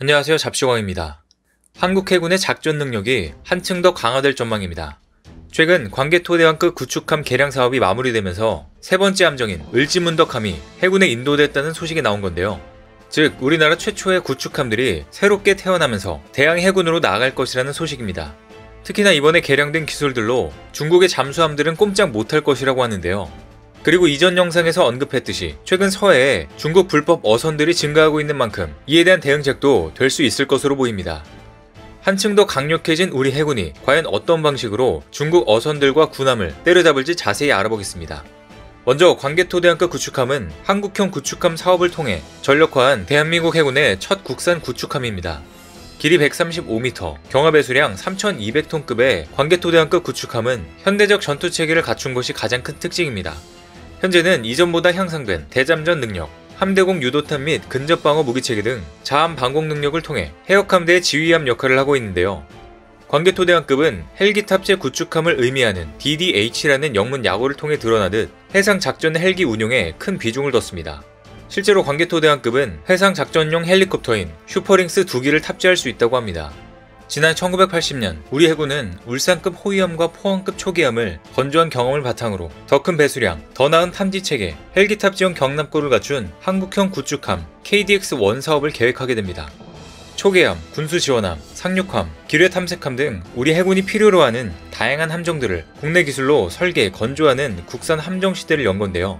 안녕하세요. 잡시광입니다. 한국 해군의 작전 능력이 한층 더 강화될 전망입니다. 최근 광개토대왕급 구축함 개량 사업이 마무리되면서 세 번째 함정인 을지문덕함이 해군에 인도됐다는 소식이 나온 건데요. 즉 우리나라 최초의 구축함들이 새롭게 태어나면서 대양 해군으로 나아갈 것이라는 소식입니다. 특히나 이번에 개량된 기술들로 중국의 잠수함들은 꼼짝 못할 것이라고 하는데요. 그리고 이전 영상에서 언급했듯이 최근 서해에 중국 불법 어선들이 증가하고 있는 만큼 이에 대한 대응책도 될 수 있을 것으로 보입니다. 한층 더 강력해진 우리 해군이 과연 어떤 방식으로 중국 어선들과 군함을 때려잡을지 자세히 알아보겠습니다. 먼저 광개토대왕급 구축함은 한국형 구축함 사업을 통해 전력화한 대한민국 해군의 첫 국산 구축함입니다. 길이 135m, 경합배수량 3200톤급의 광개토대왕급 구축함은 현대적 전투체계를 갖춘 것이 가장 큰 특징입니다. 현재는 이전보다 향상된 대잠전 능력, 함대공 유도탄 및 근접방어 무기체계 등 자함 방공 능력을 통해 해역함대의 지휘함 역할을 하고 있는데요. 광개토대왕급은 헬기 탑재 구축함을 의미하는 DDH라는 영문 약어를 통해 드러나듯 해상작전 헬기 운용에 큰 비중을 뒀습니다. 실제로 광개토대왕급은 해상작전용 헬리콥터인 슈퍼링스 2기를 탑재할 수 있다고 합니다. 지난 1980년 우리 해군은 울산급 호위함과 포항급 초기함을 건조한 경험을 바탕으로 더 큰 배수량, 더 나은 탐지체계, 헬기 탑재용 경납고를 갖춘 한국형 구축함 KDX-1 사업을 계획하게 됩니다. 초계함, 군수지원함, 상륙함, 기뢰탐색함 등 우리 해군이 필요로 하는 다양한 함정들을 국내 기술로 설계, 건조하는 국산 함정 시대를 연 건데요.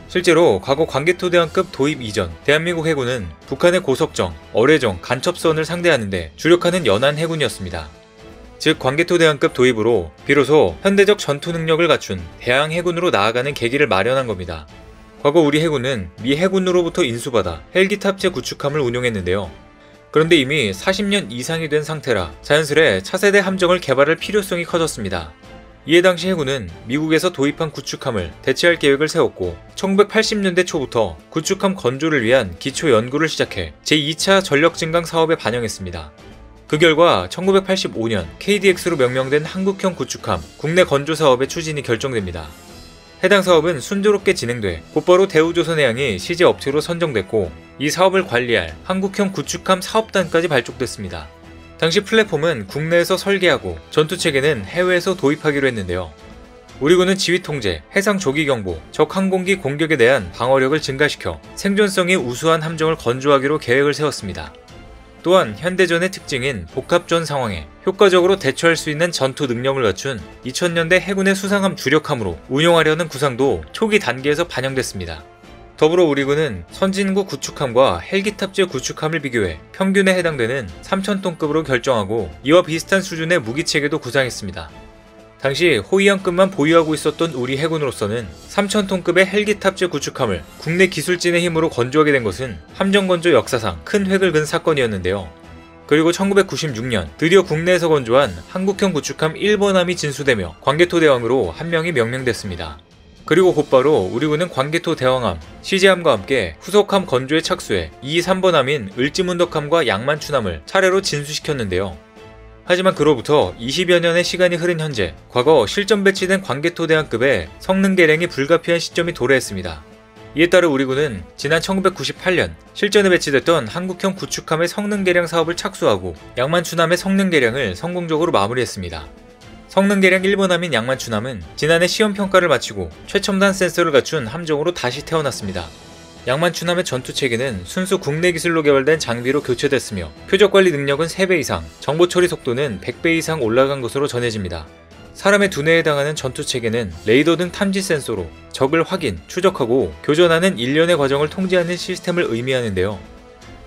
실제로 과거 광개토대왕급 도입 이전 대한민국 해군은 북한의 고석정, 어뢰정, 간첩선을 상대하는데 주력하는 연안 해군이었습니다. 즉 광개토대왕급 도입으로 비로소 현대적 전투 능력을 갖춘 대항 해군으로 나아가는 계기를 마련한 겁니다. 과거 우리 해군은 미 해군으로부터 인수받아 헬기 탑재 구축함을 운용했는데요. 그런데 이미 40년 이상이 된 상태라 자연스레 차세대 함정을 개발할 필요성이 커졌습니다. 이에 당시 해군은 미국에서 도입한 구축함을 대체할 계획을 세웠고 1980년대 초부터 구축함 건조를 위한 기초 연구를 시작해 제2차 전력증강 사업에 반영했습니다. 그 결과 1985년 KDX로 명명된 한국형 구축함 국내 건조 사업의 추진이 결정됩니다. 해당 사업은 순조롭게 진행돼 곧바로 대우조선해양이 시제업체로 선정됐고 이 사업을 관리할 한국형 구축함 사업단까지 발족됐습니다. 당시 플랫폼은 국내에서 설계하고 전투체계는 해외에서 도입하기로 했는데요. 우리 군은 지휘통제, 해상 조기경보, 적 항공기 공격에 대한 방어력을 증가시켜 생존성이 우수한 함정을 건조하기로 계획을 세웠습니다. 또한 현대전의 특징인 복합전 상황에 효과적으로 대처할 수 있는 전투 능력을 갖춘 2000년대 해군의 수상함 주력함으로 운용하려는 구상도 초기 단계에서 반영됐습니다. 더불어 우리 군은 선진국 구축함과 헬기 탑재 구축함을 비교해 평균에 해당되는 3000톤급으로 결정하고 이와 비슷한 수준의 무기체계도 구상했습니다. 당시 호위함급만 보유하고 있었던 우리 해군으로서는 3000톤급의 헬기 탑재 구축함을 국내 기술진의 힘으로 건조하게 된 것은 함정건조 역사상 큰 획을 그은 사건이었는데요. 그리고 1996년 드디어 국내에서 건조한 한국형 구축함 1번함이 진수되며 광개토대왕으로 한 명이 명명됐습니다. 그리고 곧바로 우리 군은 광개토 대왕함, 시제함과 함께 후속함 건조에 착수해 2, 3번함인 을지문덕함과 양만춘함을 차례로 진수시켰는데요. 하지만 그로부터 20여 년의 시간이 흐른 현재 과거 실전 배치된 광개토대왕급의 성능 개량이 불가피한 시점이 도래했습니다. 이에 따라 우리 군은 지난 1998년 실전에 배치됐던 한국형 구축함의 성능 개량 사업을 착수하고 양만춘함의 성능 개량을 성공적으로 마무리했습니다. 성능 개량 1번함인 양만춘함은 지난해 시험평가를 마치고 최첨단 센서를 갖춘 함정으로 다시 태어났습니다. 양만춘함의 전투체계는 순수 국내 기술로 개발된 장비로 교체됐으며 표적관리 능력은 3배 이상, 정보처리 속도는 100배 이상 올라간 것으로 전해집니다. 사람의 두뇌에 해당하는 전투체계는 레이더 등 탐지 센서로 적을 확인, 추적하고 교전하는 일련의 과정을 통제하는 시스템을 의미하는데요.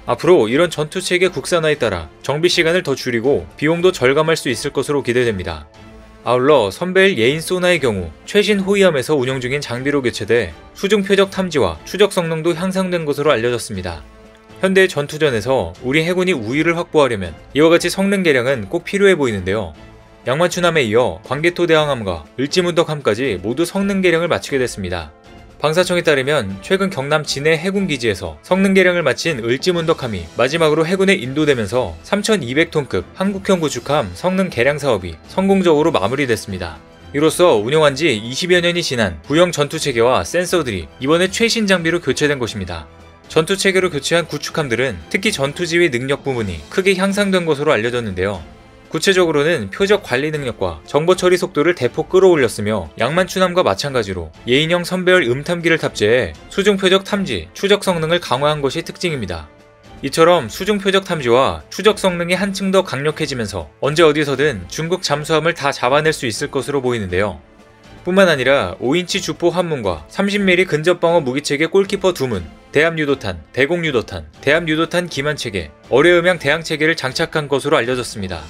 앞으로 이런 전투체계 국산화에 따라 정비 시간을 더 줄이고 비용도 절감할 수 있을 것으로 기대됩니다. 아울러 선배일 예인 소나의 경우 최신 호위함에서 운영 중인 장비로 교체돼 수중 표적 탐지와 추적 성능도 향상된 것으로 알려졌습니다. 현대의 전투전에서 우리 해군이 우위를 확보하려면 이와 같이 성능 개량은 꼭 필요해 보이는데요. 양만춘함에 이어 광개토대왕함과 을지문덕함까지 모두 성능 개량을 마치게 됐습니다. 방사청에 따르면 최근 경남 진해 해군기지에서 성능 개량을 마친 을지문덕함이 마지막으로 해군에 인도되면서 3200톤급 한국형 구축함 성능 개량 사업이 성공적으로 마무리됐습니다. 이로써 운영한 지 20여 년이 지난 구형 전투체계와 센서들이 이번에 최신 장비로 교체된 것입니다. 전투체계로 교체한 구축함들은 특히 전투지휘 능력 부분이 크게 향상된 것으로 알려졌는데요. 구체적으로는 표적 관리 능력과 정보 처리 속도를 대폭 끌어올렸으며 양만추남과 마찬가지로 예인형 선배열 음탐기를 탑재해 수중 표적 탐지, 추적 성능을 강화한 것이 특징입니다. 이처럼 수중 표적 탐지와 추적 성능이 한층 더 강력해지면서 언제 어디서든 중국 잠수함을 다 잡아낼 수 있을 것으로 보이는데요. 뿐만 아니라 5인치 주포 한문과 30mm 근접방어 무기체계 골키퍼 2문, 대함유도탄, 대공유도탄, 대함유도탄 기만체계, 어뢰음향 대항체계를 장착한 것으로 알려졌습니다.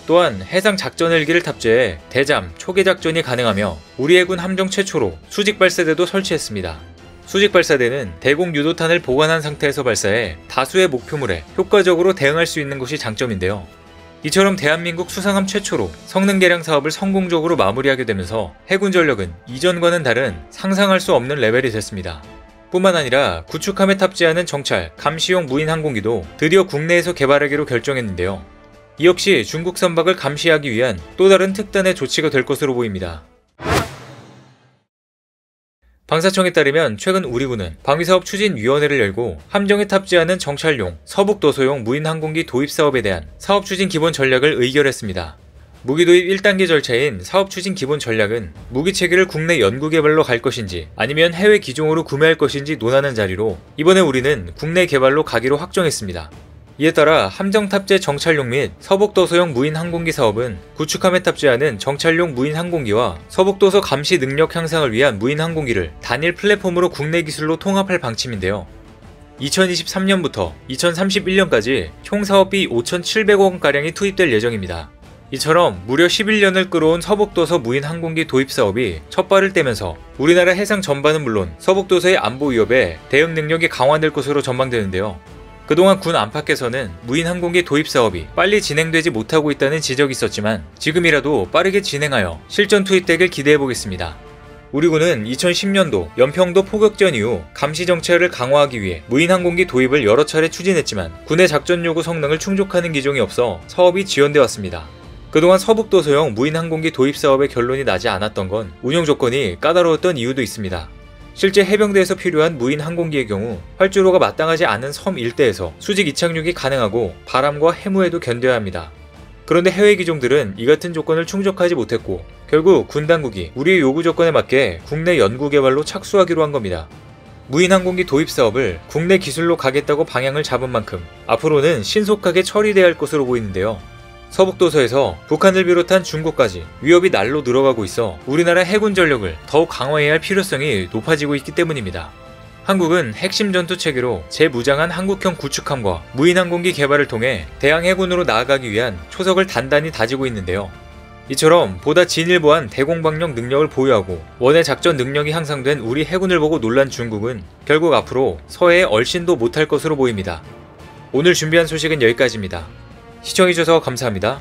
또한 해상 작전 헬기를 탑재해 대잠, 초계작전이 가능하며 우리 해군 함정 최초로 수직발사대도 설치했습니다. 수직발사대는 대공유도탄을 보관한 상태에서 발사해 다수의 목표물에 효과적으로 대응할 수 있는 것이 장점인데요. 이처럼 대한민국 수상함 최초로 성능 개량 사업을 성공적으로 마무리하게 되면서 해군 전력은 이전과는 다른 상상할 수 없는 레벨이 됐습니다. 뿐만 아니라 구축함에 탑재하는 정찰, 감시용 무인 항공기도 드디어 국내에서 개발하기로 결정했는데요. 이 역시 중국 선박을 감시하기 위한 또 다른 특단의 조치가 될 것으로 보입니다. 방사청에 따르면 최근 우리군은 방위사업 추진위원회를 열고 함정에 탑재하는 정찰용, 서북도서용 무인항공기 도입 사업에 대한 사업 추진 기본 전략을 의결했습니다. 무기 도입 1단계 절차인 사업 추진 기본 전략은 무기 체계를 국내 연구 개발로 갈 것인지 아니면 해외 기종으로 구매할 것인지 논하는 자리로 이번에 우리는 국내 개발로 가기로 확정했습니다. 이에 따라 함정 탑재 정찰용 및 서북도서용 무인 항공기 사업은 구축함에 탑재하는 정찰용 무인 항공기와 서북도서 감시 능력 향상을 위한 무인 항공기를 단일 플랫폼으로 국내 기술로 통합할 방침인데요. 2023년부터 2031년까지 총 사업비 5,700억원가량이 투입될 예정입니다. 이처럼 무려 11년을 끌어온 서북도서 무인 항공기 도입 사업이 첫 발을 떼면서 우리나라 해상 전반은 물론 서북도서의 안보 위협에 대응 능력이 강화될 것으로 전망되는데요. 그동안 군 안팎에서는 무인 항공기 도입 사업이 빨리 진행되지 못하고 있다는 지적이 있었지만 지금이라도 빠르게 진행하여 실전 투입되길 기대해보겠습니다. 우리 군은 2010년도 연평도 포격전 이후 감시 정찰을 강화하기 위해 무인 항공기 도입을 여러 차례 추진했지만 군의 작전 요구 성능을 충족하는 기종이 없어 사업이 지연돼 왔습니다. 그동안 서북도서용 무인 항공기 도입 사업의 결론이 나지 않았던 건 운영 조건이 까다로웠던 이유도 있습니다. 실제 해병대에서 필요한 무인 항공기의 경우 활주로가 마땅하지 않은 섬 일대에서 수직 이착륙이 가능하고 바람과 해무에도 견뎌야 합니다. 그런데 해외 기종들은 이 같은 조건을 충족하지 못했고 결국 군 당국이 우리의 요구 조건에 맞게 국내 연구 개발로 착수하기로 한 겁니다. 무인 항공기 도입 사업을 국내 기술로 가겠다고 방향을 잡은 만큼 앞으로는 신속하게 처리돼야 할 것으로 보이는데요. 서북도서에서 북한을 비롯한 중국까지 위협이 날로 늘어가고 있어 우리나라 해군 전력을 더욱 강화해야 할 필요성이 높아지고 있기 때문입니다. 한국은 핵심 전투 체계로 재무장한 한국형 구축함과 무인 항공기 개발을 통해 대항 해군으로 나아가기 위한 초석을 단단히 다지고 있는데요. 이처럼 보다 진일보한 대공방력 능력을 보유하고 원의 작전 능력이 향상된 우리 해군을 보고 놀란 중국은 결국 앞으로 서해에 얼씬도 못할 것으로 보입니다. 오늘 준비한 소식은 여기까지입니다. 시청해주셔서 감사합니다.